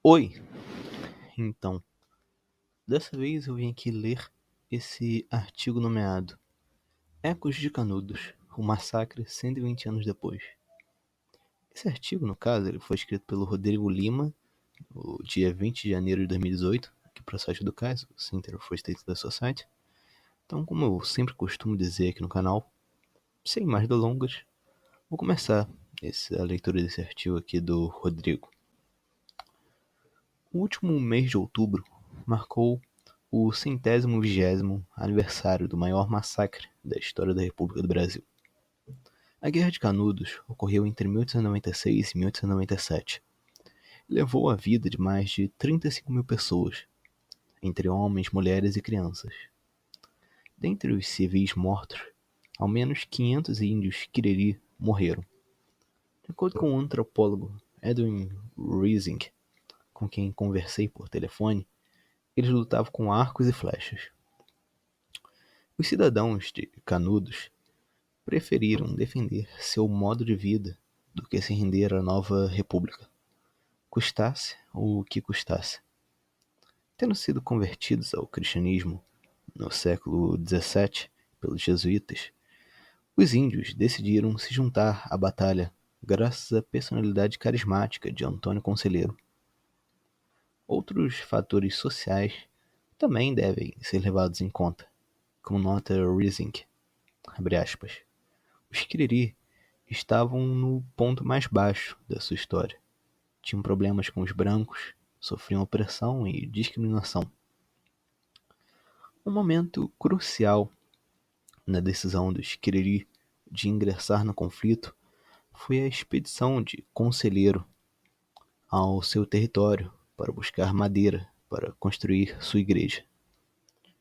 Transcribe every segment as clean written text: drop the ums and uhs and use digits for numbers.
Oi! Então, dessa vez eu vim aqui ler esse artigo nomeado Ecos de Canudos, o massacre 120 anos depois. Esse artigo, no caso, ele foi escrito pelo Rodrigo Lima, no dia 20 de janeiro de 2018, aqui para o site do CAIS, o Center for State da Society. Então, como eu sempre costumo dizer aqui no canal, sem mais delongas, vou começar a leitura desse artigo aqui do Rodrigo. O último mês de outubro marcou o 120º aniversário do maior massacre da história da República do Brasil. A Guerra de Canudos ocorreu entre 1896 e 1897 e levou a vida de mais de 35 mil pessoas, entre homens, mulheres e crianças. Dentre os civis mortos, ao menos 500 índios Quiriri morreram. De acordo com o antropólogo Edwin Rising, com quem conversei por telefone, eles lutavam com arcos e flechas. Os cidadãos de Canudos preferiram defender seu modo de vida do que se render à nova república, custasse o que custasse. Tendo sido convertidos ao cristianismo no século XVII pelos jesuítas, os índios decidiram se juntar à batalha graças à personalidade carismática de Antônio Conselheiro. Outros fatores sociais também devem ser levados em conta, como nota Rising, abre aspas. Os Quiriri estavam no ponto mais baixo da sua história. Tinham problemas com os brancos, sofriam opressão e discriminação. Um momento crucial na decisão dos Quiriri de ingressar no conflito foi a expedição de Conselheiro ao seu território para buscar madeira para construir sua igreja.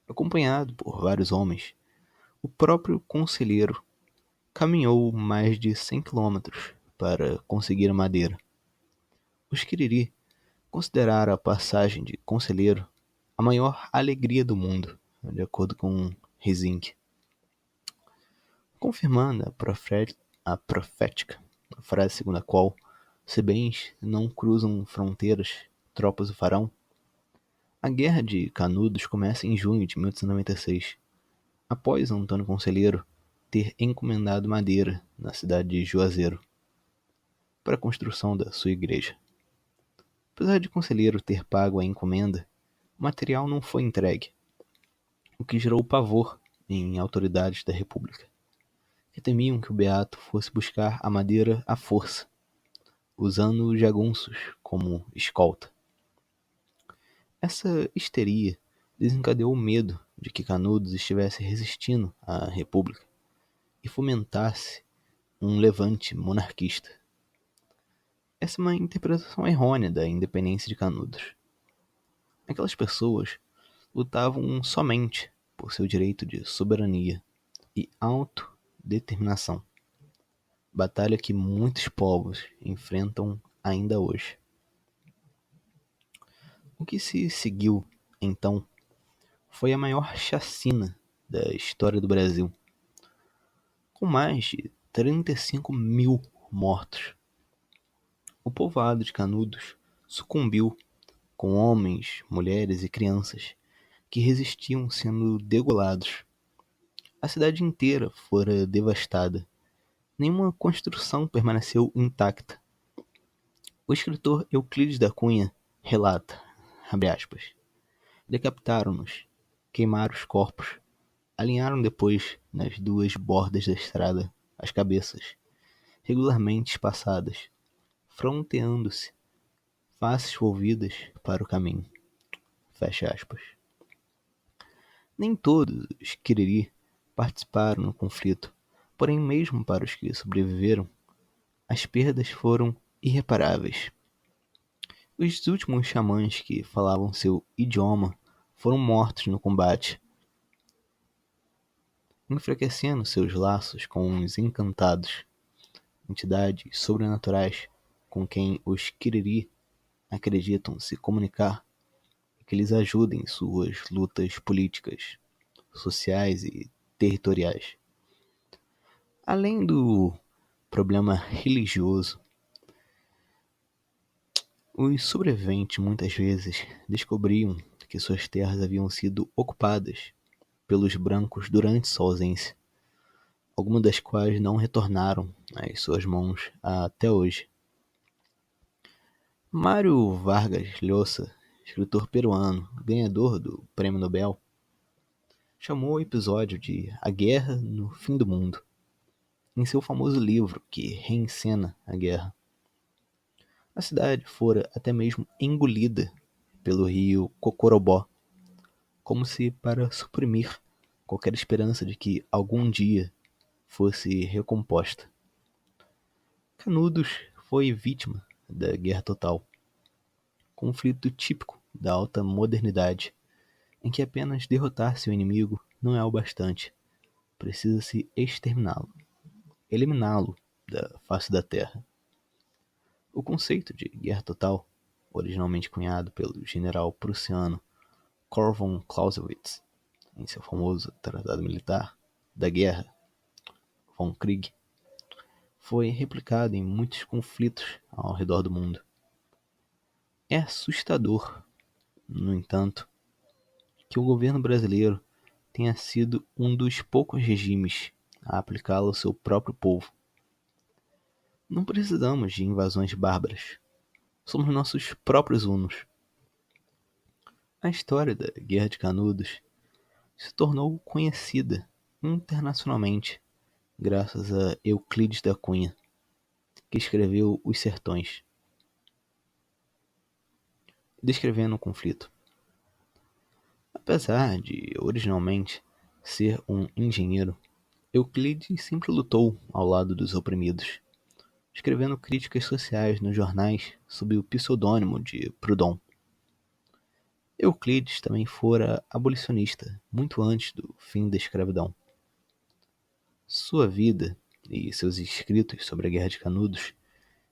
Acompanhado por vários homens, o próprio Conselheiro caminhou mais de 100 quilômetros para conseguir a madeira. Os Quiriri consideraram a passagem de Conselheiro a maior alegria do mundo, de acordo com Rising, confirmando a profética, a frase segundo a qual, se bens não cruzam fronteiras, tropas o farão. A Guerra de Canudos começa em junho de 1896, após Antônio Conselheiro ter encomendado madeira na cidade de Juazeiro para a construção da sua igreja. Apesar de Conselheiro ter pago a encomenda, o material não foi entregue, o que gerou pavor em autoridades da República, que temiam que o beato fosse buscar a madeira à força, usando jagunços como escolta. Essa histeria desencadeou o medo de que Canudos estivesse resistindo à República e fomentasse um levante monarquista. Essa é uma interpretação errônea da independência de Canudos. Aquelas pessoas lutavam somente por seu direito de soberania e autodeterminação, batalha que muitos povos enfrentam ainda hoje. O que se seguiu, então, foi a maior chacina da história do Brasil, com mais de 35 mil mortos. O povoado de Canudos sucumbiu com homens, mulheres e crianças que resistiam sendo degolados. A cidade inteira fora devastada. Nenhuma construção permaneceu intacta. O escritor Euclides da Cunha relata, abre aspas, decapitaram-nos, queimaram os corpos, alinharam depois nas duas bordas da estrada as cabeças, regularmente espaçadas, fronteando-se, faces volvidas para o caminho. Fecha aspas. Nem todos os Quiriri participaram no conflito, porém mesmo para os que sobreviveram, as perdas foram irreparáveis. Os últimos xamãs que falavam seu idioma foram mortos no combate, enfraquecendo seus laços com os encantados, entidades sobrenaturais com quem os Quiriri acreditam se comunicar e que lhes ajudem em suas lutas políticas, sociais e territoriais. Além do problema religioso, Os sobreviventes muitas vezes descobriam que suas terras haviam sido ocupadas pelos brancos durante sua ausência, algumas das quais não retornaram às suas mãos até hoje. Mário Vargas Llosa, escritor peruano, ganhador do Prêmio Nobel, chamou o episódio de A Guerra no Fim do Mundo, em seu famoso livro que reencena a guerra. A cidade fora até mesmo engolida pelo rio Cocorobó, como se para suprimir qualquer esperança de que algum dia fosse recomposta. Canudos foi vítima da Guerra Total, conflito típico da alta modernidade, em que apenas derrotar seu inimigo não é o bastante, precisa-se exterminá-lo, eliminá-lo da face da terra. O conceito de guerra total, originalmente cunhado pelo general prussiano Karl von Clausewitz em seu famoso Tratado Militar da Guerra, von Krieg, foi replicado em muitos conflitos ao redor do mundo. É assustador, no entanto, que o governo brasileiro tenha sido um dos poucos regimes a aplicá-lo ao seu próprio povo. Não precisamos de invasões bárbaras. Somos nossos próprios hunos. A história da Guerra de Canudos se tornou conhecida internacionalmente graças a Euclides da Cunha, que escreveu Os Sertões, descrevendo o conflito. Apesar de originalmente ser um engenheiro, Euclides sempre lutou ao lado dos oprimidos, escrevendo críticas sociais nos jornais sob o pseudônimo de Proudhon. Euclides também fora abolicionista muito antes do fim da escravidão. Sua vida e seus escritos sobre a Guerra de Canudos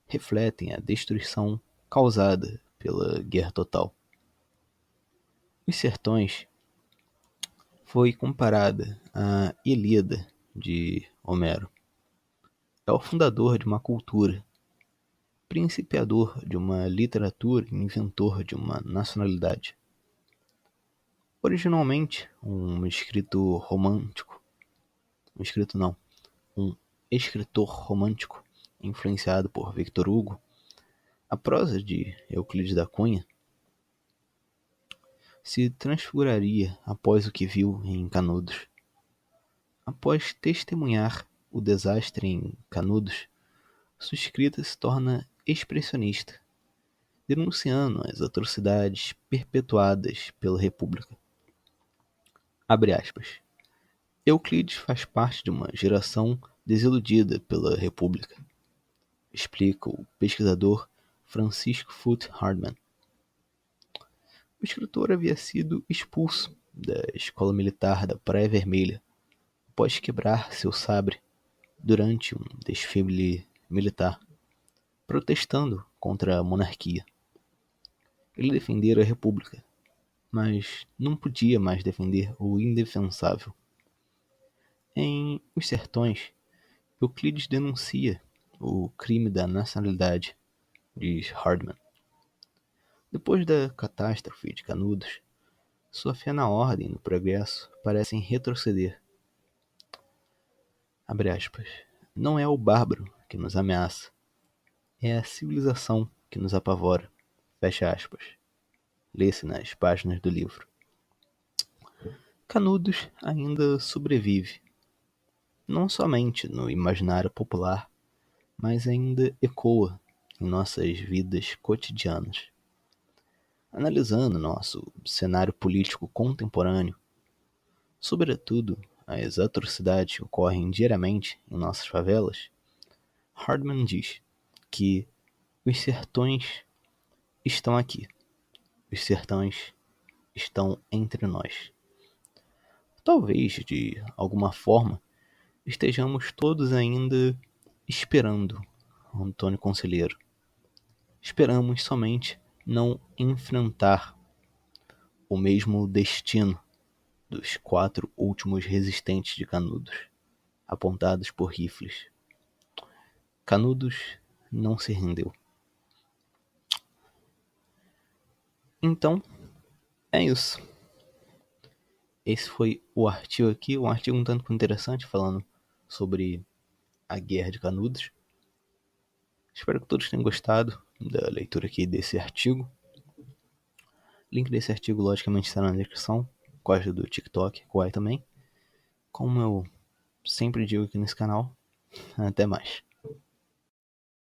refletem a destruição causada pela Guerra Total. Os Sertões foi comparada à Ilíada de Homero. É o fundador de uma cultura, principiador de uma literatura e inventor de uma nacionalidade. Originalmente um escritor romântico influenciado por Victor Hugo, a prosa de Euclides da Cunha se transfiguraria após o que viu em Canudos. Após testemunhar o desastre em Canudos, sua escrita se torna expressionista, denunciando as atrocidades perpetuadas pela República. Abre aspas. Euclides faz parte de uma geração desiludida pela República, explica o pesquisador Francisco Foote Hardman. O escritor havia sido expulso da escola militar da Praia Vermelha após quebrar seu sabre durante um desfile militar, protestando contra a monarquia. Ele defendera a República, mas não podia mais defender o indefensável. Em Os Sertões, Euclides denuncia o crime da nacionalidade, diz Hardman. Depois da catástrofe de Canudos, sua fé na ordem e no progresso parecem retroceder. Abre aspas. Não é o bárbaro que nos ameaça, é a civilização que nos apavora. Fecha aspas. Lê-se nas páginas do livro. Canudos ainda sobrevive, não somente no imaginário popular, mas ainda ecoa em nossas vidas cotidianas. Analisando nosso cenário político contemporâneo, sobretudo as atrocidades que ocorrem diariamente em nossas favelas, Hardman diz que os sertões estão aqui, os sertões estão entre nós. Talvez, de alguma forma, estejamos todos ainda esperando Antônio Conselheiro. Esperamos somente não enfrentar o mesmo destino dos 4 últimos resistentes de Canudos, apontados por rifles. Canudos não se rendeu. Então, é isso. Esse foi o artigo aqui, um artigo um tanto interessante falando sobre a Guerra de Canudos. Espero que todos tenham gostado da leitura aqui desse artigo. O link desse artigo, logicamente, está na descrição. Gosto do TikTok, Kawaii também. Como eu sempre digo aqui nesse canal, até mais.